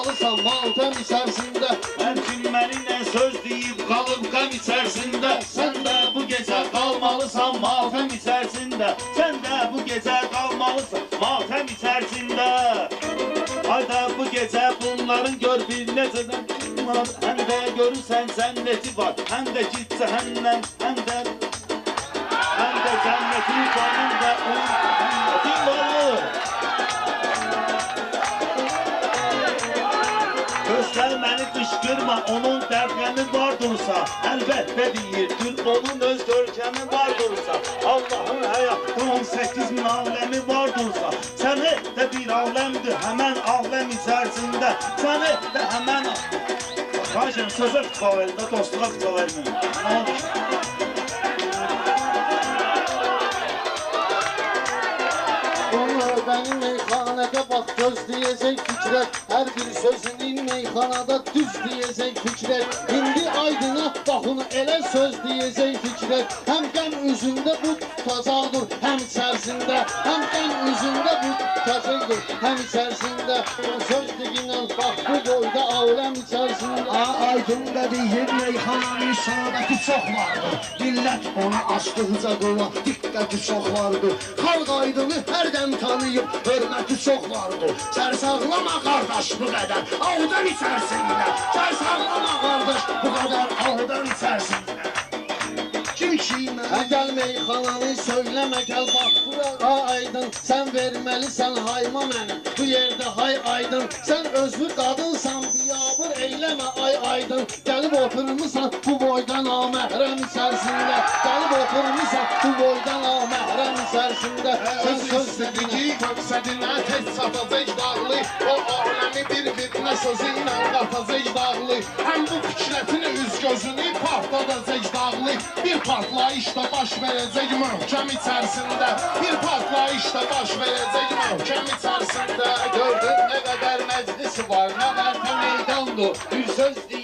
qalmalısan matəm içərisində. Hər gün mənimlə söz deyib qalıb qəm içərisində. Sən də bu gecə qalmalısan matəm içərisində. Sən də bu gecə qalmalısan matəm içərisində. Hayda bu gecə bunların gör bir necədən var. Həm də görürsən cənnəti var. Həm də ki cəhənnəm, həm də cənnəti var. Həm də cənnəti var. Gözlər məni qışqırma, onun dərqəmi vardırsa. Əlbəttə deyirdir, onun öz görkəmi vardırsa. Allahın həyatı 18 min aləmi vardırsa. Səni də bir aləmdir həmən aləm içərisində. Səni də həmən... Xahiş sözə tıqa verin də, dostluğa tıqa verməyin. Nə olur? Benim meyxanədə bax göz deyəcək fikrət. Hər bir sözünün meyxanada düz deyəcək fikrət. İndi aydına baxın elə söz deyəcək fikrət. Həm qəm üzündə bu tutacaqdır həm içərisində. Həm qəm üzündə bu tutacaqdır həm içərisində. Söz deyinən bax bu boyda aləm içərisində. Aydın'da deyir meyxananın sağdaki çox vardır. Millət ona açdıqca qola diqqəti çox vardır. Xalq Aydın'ı hərdən tanıyıb hörməti çox vardır. Sərsağlama qardaş bu qədər ağdan içərisində. Sərsağlama qardaş bu qədər ağdan içərisində. Kim kimə? Gəl meyxananı söyləmə, gəl bax bura Aydın. Sən verməlisən hayma mənim bu yerdə hay Aydın. Sən özlü qadınsan, biyabır eyləmə ay Aydın. Gəlib oturmuşsan bu boyda naməhrəm içərisində. Gəlib oturmuşsan bu boyda naməhrəm içərisində. Sən söz istədiki məqsədinə tez çatacaq dağlı. O aləmi bir-birinə sözü ilə qatacaq dağlı. Həm bu fikrətini üz gözünü partladacaq dağlı. Bir partlayışda baş verəcək möhkəm içərisində. Bir partlayışda baş verəcək möhkəm içərisində. gördün nə qədər məclisi var, nə qədər meydandır. Bir söz deyir.